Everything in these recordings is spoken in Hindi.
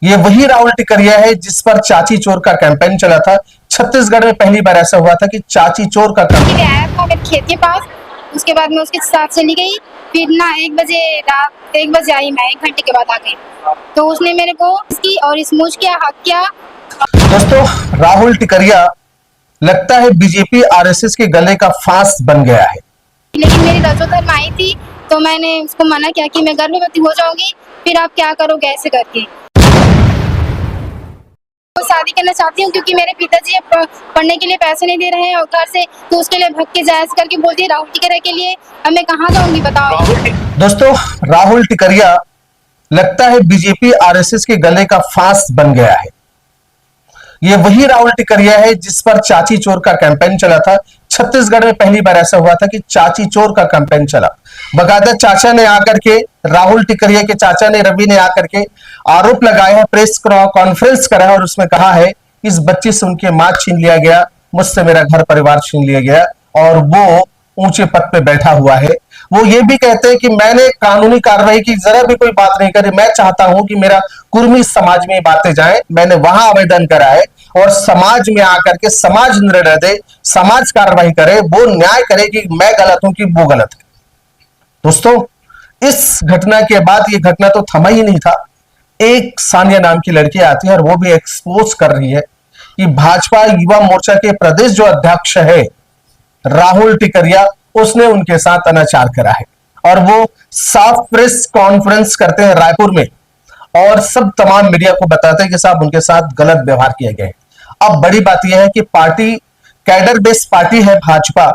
ये वही राहुल टिकरिया है जिस पर चाची चोर का कैंपेन चला था। छत्तीसगढ़ में पहली बार ऐसा हुआ था कि चाची चोर का कैंपेन आया था मेरे खेत के पास। उसके बाद मैं उसके साथ चली गई। फिर ना 1 बजे रात 1 बजे आई, मैं 1 घंटे के बाद आ गई। तो उसने मेरे को इसकी और इस मुझ किया हक किया। दोस्तों, राहुल टिकरिया लगता है बीजेपी आरएसएस के गले का फांस बन गया है। लेकिन मेरी रजोधर्म आई थी तो मैंने उसको मना किया कि मैं गर्भवती हो जाऊंगी, फिर आप क्या करोगे ऐसे करके। तो शादी करना चाहती हूँ क्योंकि मेरे पिताजी पढ़ने के लिए पैसे नहीं दे रहे हैं और घर से, तो उसके लिए भग के जायज करके बोलती है राहुल टिकरिया के लिए। अब मैं कहाँ जाऊंगी बताओ। दोस्तों, राहुल टिकरिया लगता है बीजेपी आरएसएस के गले का फांस बन गया है। ये वही राहुल टिकरिया है जिस पर चाची चोर का कैंपेन चला था। छत्तीसगढ़ में पहली बार ऐसा हुआ था कि चाची चोर का कैंपेन चला। बकायदा चाचा ने आकर के, राहुल टिकरिया के चाचा ने, रवि ने आकर के आरोप लगाया है, प्रेस कॉन्फ्रेंस करा है और उसमें कहा है इस बच्ची से उनके मां छीन लिया गया, मुझसे मेरा घर परिवार छीन लिया गया और वो ऊंचे पद पे बैठा हुआ है। वो ये भी कहते हैं कि मैंने कानूनी कार्रवाई की जरा भी कोई बात नहीं करी। मैं चाहता हूं कि मेरा कुर्मी समाज में बातें जाएं। मैंने वहां आवेदन करा है और समाज में आकर के समाज निर्णय दे, समाज कार्रवाई करे, वो न्याय करे कि मैं गलत हूं कि वो गलत है। दोस्तों, इस घटना के बाद ये घटना तो थमा ही नहीं था। एक सानिया नाम की लड़की आती है और वो भी एक्सपोज कर रही है कि भाजपा युवा मोर्चा के प्रदेश जो अध्यक्ष है राहुल टिकरिया, उसने उनके साथ अनाचार करा है और वो साफ प्रेस कॉन्फ्रेंस करते हैं रायपुर में और सब तमाम मीडिया को बताते हैं कि साहब उनके साथ गलत व्यवहार किया गया है। अब बड़ी बात यह है कि पार्टी कैडर बेस्ड पार्टी है भाजपा,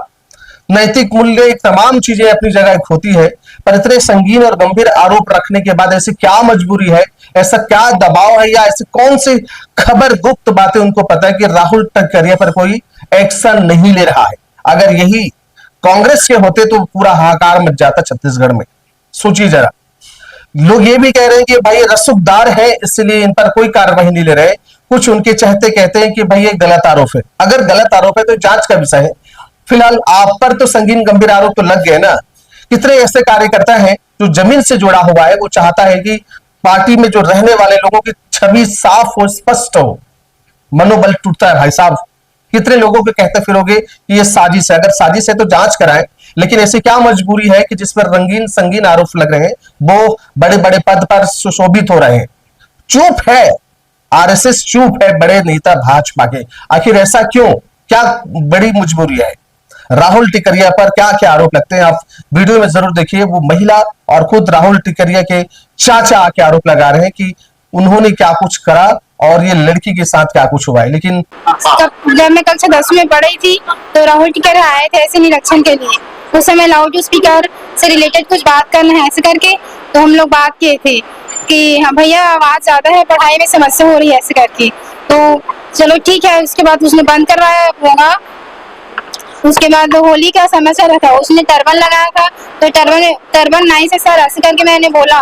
नैतिक मूल्य एक तमाम चीजें अपनी जगह होती है, पर इतने संगीन और गंभीर आरोप रखने के बाद ऐसी क्या मजबूरी है, ऐसा क्या दबाव है या ऐसी कौन सी खबर गुप्त बातें उनको पता है कि राहुल टिकरिया पर कोई एक्शन नहीं ले रहा है। अगर यही कांग्रेस के होते तो पूरा हाहाकार मच जाता छत्तीसगढ़ में। सोचिए जरा, लोग ये भी कह रहे हैं कि भाई रसूखदार है इसलिए इन पर कोई कार्रवाई नहीं ले रहे। कुछ उनके चाहते कहते हैं कि भाई ये गलत आरोप है। अगर गलत आरोप है तो जांच का विषय है। फिलहाल आप पर तो संगीन गंभीर आरोप तो लग गए ना। कितने ऐसे कार्यकर्ता हैं जो जमीन से जुड़ा हुआ है, वो चाहता है कि पार्टी में जो रहने वाले लोगों की छवि साफ हो, स्पष्ट हो। मनोबल टूटता है भाई साहब। कितने लोगों के कहते फिरोगे कि ये साजिश है। अगर साजिश है तो जांच कराएं, लेकिन ऐसी क्या मजबूरी है कि जिस पर रंगीन संगीन आरोप लग रहे हैं वो बड़े बड़े पद पर सुशोभित हो रहे हैं। चुप है आरएसएस, चुप है बड़े नेता भाजपा के। आखिर ऐसा क्यों, क्या बड़ी मजबूरी है? राहुल टिकरिया पर क्या क्या आरोप लगते हैं आप वीडियो में जरूर देखिए। वो महिला और खुद राहुल टिकरिया के चाचा आके आरोप लगा रहे हैं कि उन्होंने क्या कुछ करा और ये लड़की के साथ क्या कुछ हुआ है। लेकिन जब मैं कक्षा 10 में पढ़ी थी तो राहुल टिकरिया आए थे ऐसे निरीक्षण के लिए। उस समय लाउड स्पीकर से रिलेटेड कुछ बात करना है ऐसे करके, तो हम लोग बात किए थे कि हाँ भैया आवाज ज्यादा है, पढ़ाई में समस्या हो रही है ऐसे करके। तो चलो ठीक है। उसके बाद उसने बंद करवाया होगा। उसके बाद होली का समय चल रहा था, उसने टर्बन लगाया था, तो टर्बन नाइस है सर ऐसे करके मैंने बोला,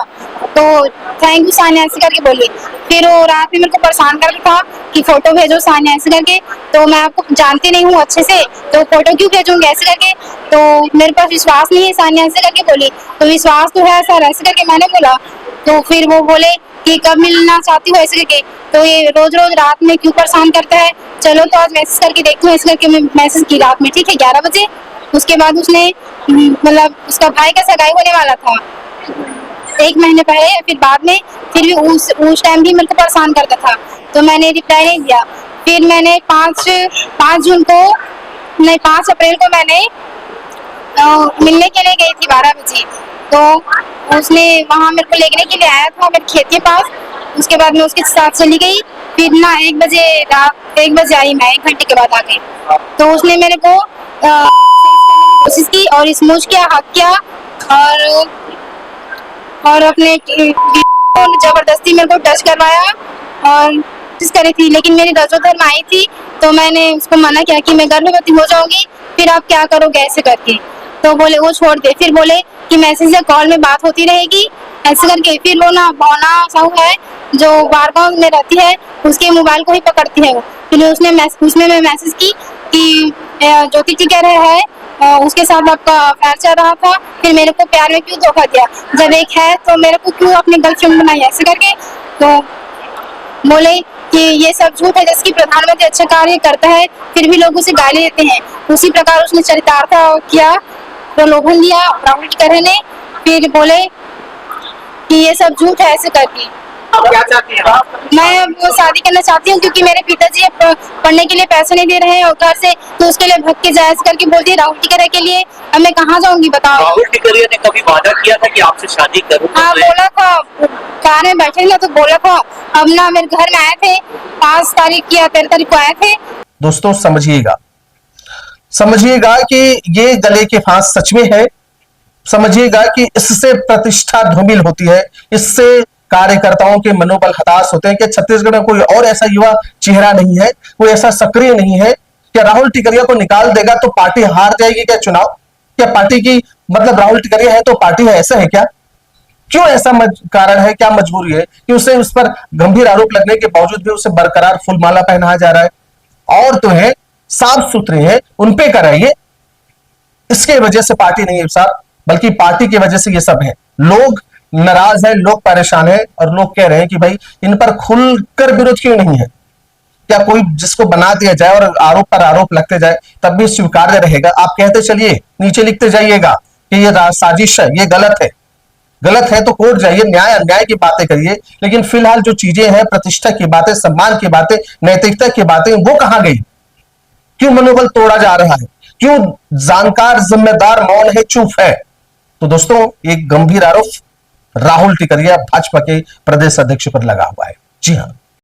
तो थैंक यू सानिया ऐसे करके बोली। फिर वो रात में मेरे को परेशान कर रहा था कि फोटो भेजो सानिया ऐसे करके। तो मैं आपको जानती नहीं हूँ अच्छे से, तो फोटो क्यों भेजूंगी ऐसे करके। तो मेरे पास विश्वास नहीं है सानिया ऐसे करके बोली। तो विश्वास तो है सर ऐसे करके मैंने बोला। तो फिर वो बोले कि कब मिलना चाहती हो ऐसे करके। तो ये रोज रोज रात में क्यों परेशान करता है, चलो तो आज मैसेज करके देखती हूँ ऐसे करके मैं मैसेज की रात में, ठीक है 11 बजे। उसके बाद उसने मतलब उसका भाई का सगाई होने वाला था 1 महीने पहले, फिर बाद में फिर भी उस टाइम भी मेरे को परेशान करता था, तो मैंने रिप्लाई नहीं दिया। फिर मैंने 5 जून को नहीं 5 अप्रैल को मैंने मिलने के लिए गई थी 12 बजे। तो उसने वहाँ मेरे को लेने के लिए आया था मेरे खेत के पास। उसके बाद मैं उसके साथ चली गई। फिर ना 1 बजे रात 1 बजे आई, मैं 1 घंटे के बाद आ गई। तो उसने मेरे को करने की कोशिश की और इस मुझ किया हक किया और अपने जबरदस्ती मेरे को टच करवाया और कोशिश करी थी। लेकिन मेरी रजोधर्म आई थी तो मैंने उसको मना किया कि मैं गर्भवती हो जाऊंगी, फिर आप क्या करोगे ऐसे करके। तो बोले वो छोड़ दे। फिर बोले कि मैसेज या कॉल में बात होती रहेगी ऐसे करके। फिर वो ना भावना साहू है जो बारगांव में रहती है, उसके मोबाइल को ही पकड़ती है वो। फिर उसमें मैं मैसेज की कि ज्योति टिकरिया है उसके साथ आपका अफेयर चल रहा था, फिर मेरे को प्यार में क्यों धोखा दिया, जब एक है तो मेरे को क्यों अपनी गर्लफ्रेंड बनाई ऐसे करके। तो बोले कि ये सब झूठ है, जैसे कि प्रधानमंत्री अच्छा कार्य करता है फिर भी लोग उसे गाली देते हैं। उसी प्रकार उसने चरितार्थ किया, प्रलोभन दिया राहुल टिकैत ने, फिर बोले कि ये सब झूठ है ऐसे करके। अब क्या चाहती हैं आप? मैं अब शादी करना चाहती हूँ क्योंकि मेरे पिताजी अब पढ़ने के लिए पैसे नहीं दे रहे हैं और घर से, तो उसके लिए भग के जाए ऐसे करके बोलती है राहुल टिकैत के लिए। अब मैं कहाँ जाऊंगी बताओ। राहुल टिकैत ने कभी वादा किया था कि आपसे शादी करूंगा? हाँ बोला था, कार में बैठे ना तो बोला था। अब ना मेरे घर में आए थे 5 तारीख या 13 तारीख को आए थे। दोस्तों समझिएगा कि ये गले के फांस सच में है। समझिएगा कि इससे प्रतिष्ठा धूमिल होती है, इससे कार्यकर्ताओं के मनोबल हताश होते हैं कि छत्तीसगढ़ में कोई और ऐसा युवा चेहरा नहीं है, कोई ऐसा सक्रिय नहीं है। क्या राहुल टिकैत को निकाल देगा तो पार्टी हार जाएगी क्या चुनाव? क्या पार्टी की मतलब राहुल टिकैत है तो पार्टी है, ऐसा है क्या? क्यों ऐसा कारण है, क्या मजबूरी है कि उसे उस पर गंभीर आरोप लगने के बावजूद भी उसे बरकरार फूलमाला पहनाया जा रहा है? और तो है साफ सुथरे हैं, उनपे कराइए। इसके वजह से पार्टी नहीं है साहब, बल्कि पार्टी की वजह से ये सब है। लोग नाराज है, लोग परेशान है और लोग कह रहे हैं कि भाई इन पर खुलकर विरोध क्यों नहीं है? क्या कोई जिसको बना दिया जाए और आरोप पर आरोप लगते जाए तब भी स्वीकार्य रहेगा? आप कहते चलिए, नीचे लिखते जाइएगा कि ये साजिश है, ये गलत है तो कोर्ट जाइए, न्याय अन्याय की बातें करिए। लेकिन फिलहाल जो चीजें हैं, प्रतिष्ठा की बातें, सम्मान की बातें, नैतिकता की बातें, वो कहां गई? क्यों मनोबल तोड़ा जा रहा है? क्यों जानकार जिम्मेदार मौन है, चुप है? तो दोस्तों एक गंभीर आरोप राहुल टिकैत भाजपा के प्रदेश अध्यक्ष पर लगा हुआ है। जी हां।